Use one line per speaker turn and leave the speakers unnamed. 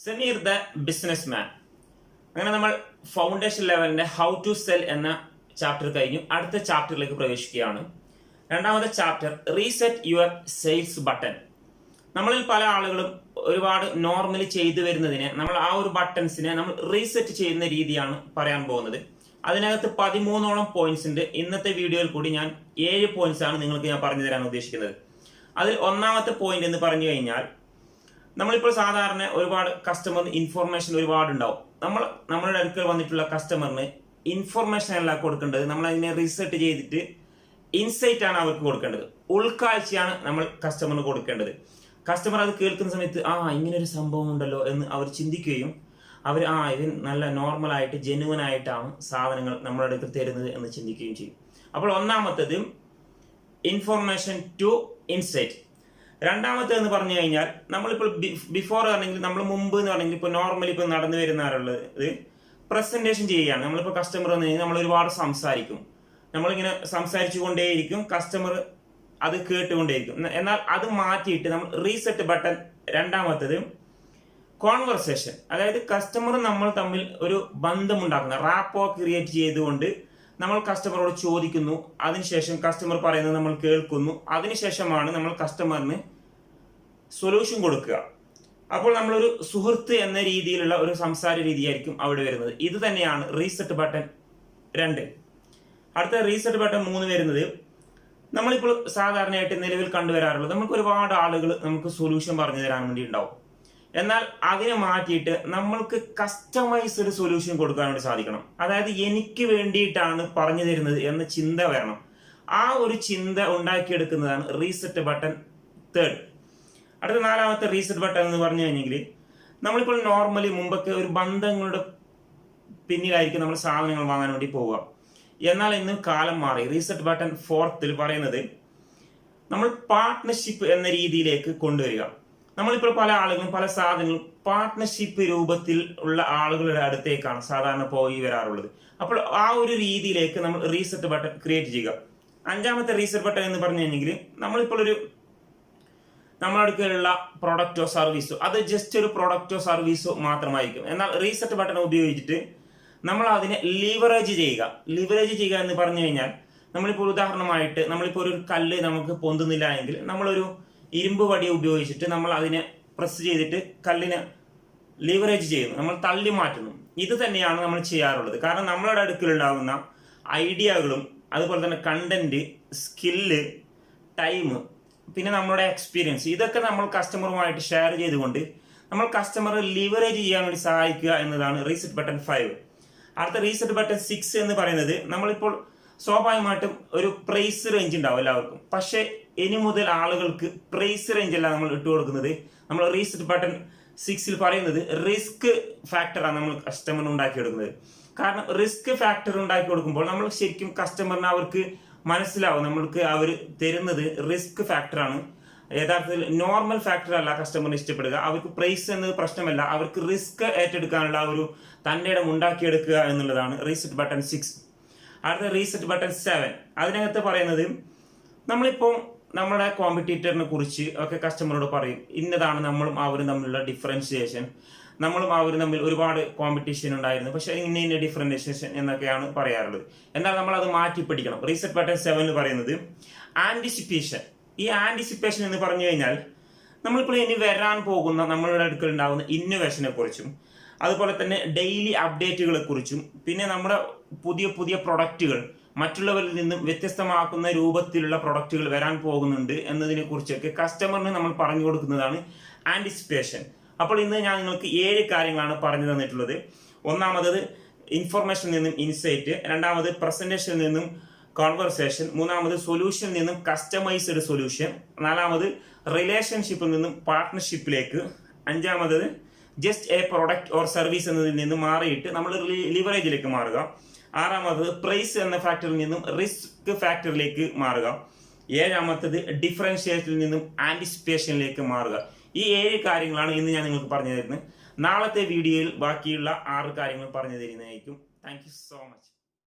Sameer the businessman. അങ്ങനെ നമ്മൾ foundation ലെവലിന്റെ how to cell എന്ന ചാപ്റ്റർ കഴിഞ്ഞു. അടുത്ത ചാപ്റ്ററിലേക്ക് പ്രവേശിക്കുകയാണ്. രണ്ടാമത്തെ chapter reset your sales button. നമ്മളിൽ പല ആളുകളും ഒരുപാട് നോർമലി ചെയ്തു വരുന്നതിനെ നമ്മൾ ആ ഒരു ബട്ടൺസിനെ നമ്മൾ റീസെറ്റ് ചെയ്യുന്ന രീതിയാണ് പറയാൻ പോകുന്നത്. അതിനകത്ത് 13ഓളം പോയിന്റ്സ് ഉണ്ട്. ഇന്നത്തെ വീഡിയോയിൽ കൂടി ഞാൻ 7 പോയിന്റ്സ് ആണ് നിങ്ങൾക്ക് ഞാൻ പറഞ്ഞു തരാൻ ഉദ്ദേശിക്കുന്നത്. അതിൽ ഒന്നാമത്തെ പോയിന്റ് എന്ന് പറഞ്ഞു കഴിഞ്ഞാൽ, നമ്മളിപ്പോൾ സാധാരണ ഒരുപാട് കസ്റ്റമറിന് ഇൻഫോർമേഷൻ ഒരുപാട് ഉണ്ടാവും. നമ്മളുടെ അടുക്കൽ വന്നിട്ടുള്ള കസ്റ്റമറിന് ഇൻഫോർമേഷൻ അല്ല കൊടുക്കേണ്ടത്, നമ്മൾ അതിനെ റിസർച്ച് ചെയ്തിട്ട് ഇൻസൈറ്റ് ആണ് അവർക്ക് കൊടുക്കേണ്ടത്. ഉൾക്കാഴ്ചയാണ് നമ്മൾ കസ്റ്റമറിന് കൊടുക്കേണ്ടത്. കസ്റ്റമർ അത് കേൾക്കുന്ന സമയത്ത് ഇങ്ങനെ ഒരു സംഭവം ഉണ്ടല്ലോ എന്ന് അവർ ചിന്തിക്കുകയും അവർ ഇത് നല്ല നോർമലായിട്ട് ജെന്യുവൻ ആയിട്ടാണ് സാധനങ്ങൾ നമ്മുടെ അടുക്കൽ തരുന്നത് എന്ന് ചിന്തിക്കുകയും ചെയ്യും. അപ്പോൾ ഒന്നാമത്തേത് ഇൻഫോർമേഷൻ ടു ഇൻസൈറ്റ്. രണ്ടാമത്തെ എന്ന് പറഞ്ഞു കഴിഞ്ഞാൽ, നമ്മളിപ്പോൾ ബിഫോർ ആണെങ്കിൽ നമ്മൾ മുമ്പ് എന്ന് പറഞ്ഞെങ്കിൽ ഇപ്പോൾ നോർമലി ഇപ്പോൾ നടന്നു വരുന്നവരുള്ളത് പ്രസന്റേഷൻ ചെയ്യുകയാണ്. നമ്മളിപ്പോൾ കസ്റ്റമർ വന്നു കഴിഞ്ഞാൽ നമ്മൾ ഒരുപാട് സംസാരിക്കും, നമ്മളിങ്ങനെ സംസാരിച്ചു കൊണ്ടേയിരിക്കും, കസ്റ്റമർ അത് കേട്ടുകൊണ്ടേയിരിക്കും. എന്നാൽ അത് മാറ്റിയിട്ട് നമ്മൾ റീസെറ്റ് ബട്ടൺ. രണ്ടാമത്തേത് കോൺവെർസേഷൻ, അതായത് കസ്റ്റമർ നമ്മൾ തമ്മിൽ ഒരു ബന്ധമുണ്ടാക്കുന്ന റാപ്പോ ക്രിയേറ്റ് ചെയ്തുകൊണ്ട് നമ്മൾ കസ്റ്റമറോട് ചോദിക്കുന്നു, അതിനുശേഷം കസ്റ്റമർ പറയുന്നത് നമ്മൾ കേൾക്കുന്നു, അതിനുശേഷമാണ് നമ്മൾ കസ്റ്റമറിന് സൊല്യൂഷൻ കൊടുക്കുക. അപ്പോൾ നമ്മളൊരു സുഹൃത്ത് എന്ന രീതിയിലുള്ള ഒരു സംസാര രീതിയായിരിക്കും അവിടെ വരുന്നത്. ഇത് തന്നെയാണ് റീസെറ്റ് ബട്ടൺ 2. അടുത്ത റീസെറ്റ് ബട്ടൺ 3 വരുന്നത്, നമ്മളിപ്പോൾ സാധാരണയായിട്ട് നിലവിൽ കണ്ടുവരാറുള്ളത്, നമുക്ക് ഒരുപാട് ആളുകൾ നമുക്ക് സൊല്യൂഷൻ പറഞ്ഞു തരാൻ വേണ്ടി ഉണ്ടാവും. എന്നാൽ അതിനെ മാറ്റിയിട്ട് നമ്മൾക്ക് കസ്റ്റമൈസ്ഡ് സൊല്യൂഷൻ കൊടുക്കാൻ വേണ്ടി സാധിക്കണം. അതായത് എനിക്ക് വേണ്ടിയിട്ടാണ് പറഞ്ഞു തരുന്നത് എന്ന ചിന്ത വരണം. ആ ഒരു ചിന്ത ഉണ്ടാക്കിയെടുക്കുന്നതാണ് റീസെറ്റ് ബട്ടൺ 3. അടുത്ത 4ാമത്തെ റീസെറ്റ് ബട്ടൺ എന്ന് പറഞ്ഞു കഴിഞ്ഞെങ്കിൽ, നമ്മളിപ്പോൾ നോർമലി മുമ്പൊക്കെ ഒരു ബന്ധങ്ങളുടെ പിന്നിലായിരിക്കും നമ്മൾ സാധനങ്ങൾ വാങ്ങാൻ വേണ്ടി പോവുക. എന്നാൽ ഇന്ന് കാലം മാറി. റീസെറ്റ് ബട്ടൺ 4ൽ പറയുന്നത് നമ്മൾ പാർട്ട്ണർഷിപ്പ് എന്ന രീതിയിലേക്ക് കൊണ്ടുവരിക. നമ്മളിപ്പോൾ പല ആളുകളും പല സാധനങ്ങളും പാർട്ട്ണർഷിപ്പ് രൂപത്തിൽ ഉള്ള ആളുകളുടെ അടുത്തേക്കാണ് സാധാരണ പോയി വരാറുള്ളത്. അപ്പോൾ ആ ഒരു രീതിയിലേക്ക് നമ്മൾ റീസെറ്റ് ബട്ടൺ ക്രിയേറ്റ് ചെയ്യുക. 5ാമത്തെ റീസെറ്റ് ബട്ടൺ എന്ന് പറഞ്ഞു കഴിഞ്ഞെങ്കിൽ, നമ്മളിപ്പോൾ നമ്മുടെ അടുക്കലുള്ള പ്രൊഡക്റ്റോ സർവീസോ അത് ജസ്റ്റ് ഒരു പ്രൊഡക്റ്റോ സർവീസോ മാത്രമായിരിക്കും. എന്നാൽ റീസെറ്റ് ബട്ടൺ ഉപയോഗിച്ചിട്ട് നമ്മൾ അതിനെ ലിവറേജ് ചെയ്യുക. ലിവറേജ് ചെയ്യുക എന്ന് പറഞ്ഞു കഴിഞ്ഞാൽ, നമ്മളിപ്പോൾ ഉദാഹരണമായിട്ട് നമ്മളിപ്പോൾ ഒരു കല്ല് നമുക്ക് പൊന്തുന്നില്ല എങ്കിൽ നമ്മളൊരു ഇരുമ്പ് വടി ഉപയോഗിച്ചിട്ട് നമ്മൾ അതിനെ പ്രസ് ചെയ്തിട്ട് കല്ലിനെ ലിവറേജ് ചെയ്യുന്നു, നമ്മൾ തള്ളി മാറ്റുന്നു. ഇത് തന്നെയാണ് നമ്മൾ ചെയ്യാറുള്ളത്. കാരണം നമ്മളുടെ അടുക്കലുണ്ടാകുന്ന ഐഡിയകളും അതുപോലെ തന്നെ കണ്ടന്റ്, സ്കില്ല്, ടൈം, പിന്നെ നമ്മുടെ എക്സ്പീരിയൻസ്, ഇതൊക്കെ നമ്മൾ കസ്റ്റമറുമായിട്ട് ഷെയർ ചെയ്തുകൊണ്ട് നമ്മൾ കസ്റ്റമറെ ലിവറേജ് ചെയ്യാൻ വേണ്ടി സഹായിക്കുക എന്നതാണ് റീസെറ്റ് ബട്ടൺ 5. അടുത്ത റീസെറ്റ് ബട്ടൺ 6 എന്ന് പറയുന്നത്, നമ്മളിപ്പോൾ സ്വാഭാവികമായിട്ടും ഒരു പ്രൈസ് റേഞ്ച് ഉണ്ടാവും എല്ലാവർക്കും. പക്ഷേ ഇനി മുതൽ ആളുകൾക്ക് പ്രൈസ് റേഞ്ച് അല്ല നമ്മൾ ഇട്ട് കൊടുക്കുന്നത്. നമ്മൾ റീസെറ്റ് ബട്ടൺ 6ൽ പറയുന്നത് റിസ്ക് ഫാക്ടറാണ് നമ്മൾ കസ്റ്റമറിന് ഉണ്ടാക്കിയെടുക്കുന്നത്. കാരണം റിസ്ക് ഫാക്ടർ ഉണ്ടാക്കി കൊടുക്കുമ്പോൾ നമ്മൾ ശരിക്കും കസ്റ്റമറിന് അവർക്ക് മനസ്സിലാവും നമ്മൾക്ക് അവർ തരുന്നത് റിസ്ക് ഫാക്ടറാണ്. യഥാർത്ഥത്തിൽ നോർമൽ ഫാക്ടർ അല്ല കസ്റ്റമറിന് ഇഷ്ടപ്പെടുക. അവർക്ക് പ്രൈസ് എന്നത് പ്രശ്നമല്ല, അവർക്ക് റിസ്ക് ഏറ്റെടുക്കാനുള്ള ഒരു തന്റെ ഇടം ഉണ്ടാക്കിയെടുക്കുക എന്നുള്ളതാണ് റീസെറ്റ് ബട്ടൺ 6. അടുത്ത റീസെറ്റ് ബട്ടൺ 7, അതിനകത്ത് പറയുന്നത്, നമ്മളിപ്പോൾ നമ്മുടെ കോമ്പറ്റീറ്ററിനെ കുറിച്ച് ഒക്കെ കസ്റ്റമറോട് പറയും, ഇന്നതാണ് നമ്മളും അവരും തമ്മിലുള്ള ഡിഫറൻഷിയേഷൻ, നമ്മളും അവരും തമ്മിൽ ഒരുപാട് കോമ്പറ്റീഷൻ ഉണ്ടായിരുന്നു, പക്ഷെ ഇന്ന ഡിഫറൻഷിയേഷൻ എന്നൊക്കെയാണ് പറയാറുള്ളത്. എന്നാൽ നമ്മൾ അത് മാറ്റി പിടിക്കണം. റീസെറ്റ് ബട്ടൺ 7 പറയുന്നത് ആന്റിസിപ്പേഷൻ. ഈ ആന്റിസിപ്പേഷൻ എന്ന് പറഞ്ഞു കഴിഞ്ഞാൽ, നമ്മളിപ്പോൾ ഇനി വരാൻ പോകുന്ന നമ്മളുടെ അടുക്കൽ ഉണ്ടാകുന്ന ഇന്നോവേഷനെ കുറിച്ചും അതുപോലെ തന്നെ ഡെയിലി അപ്ഡേറ്റുകളെ കുറിച്ചും പിന്നെ നമ്മുടെ പുതിയ പുതിയ പ്രൊഡക്റ്റുകൾ മറ്റുള്ളവരിൽ നിന്നും വ്യത്യസ്തമാക്കുന്ന രൂപത്തിലുള്ള പ്രൊഡക്റ്റുകൾ വരാൻ പോകുന്നുണ്ട് എന്നതിനെ കുറിച്ചൊക്കെ കസ്റ്റമറിന് നമ്മൾ പറഞ്ഞു കൊടുക്കുന്നതാണ് ആന്റിസിപ്പേഷൻ. അപ്പോൾ ഇന്ന് ഞാൻ നിങ്ങൾക്ക് 7 കാര്യങ്ങളാണ് പറഞ്ഞു തന്നിട്ടുള്ളത്. ഒന്നാമത് ഇൻഫർമേഷനിൽ നിന്നും ഇൻസൈറ്റ്, രണ്ടാമത് പ്രസന്റേഷനിൽ നിന്നും കോൺവെർസേഷൻ, മൂന്നാമത് സൊല്യൂഷനിൽ നിന്നും കസ്റ്റമൈസ്ഡ് സൊല്യൂഷൻ, 4ാമത് റിലേഷൻഷിപ്പിൽ നിന്നും പാർട്ട്ണർഷിപ്പിലേക്ക്, 5ാമത് just a product or service എന്നതിൽ നിന്ന് മാറിയിട്ട് നമ്മൾ ലിവറേജിലേക്ക് മാറുക, 6ാമത് പ്രൈസ് എന്ന ഫാക്ടറിൽ നിന്നും റിസ്ക് ഫാക്ടറിലേക്ക് മാറുക, 7ാമത്തത് ഡിഫറൻഷിയേഷനിൽ നിന്നും ആന്റിസിപ്പേഷനിലേക്ക് മാറുക. ഈ 7 കാര്യങ്ങളാണ് ഇന്ന് ഞാൻ നിങ്ങൾക്ക് പറഞ്ഞു തരുന്നത്. നാളത്തെ വീഡിയോയിൽ ബാക്കിയുള്ള 6 കാര്യങ്ങൾ പറഞ്ഞു തരുന്നതായിരിക്കും. Thank you so much.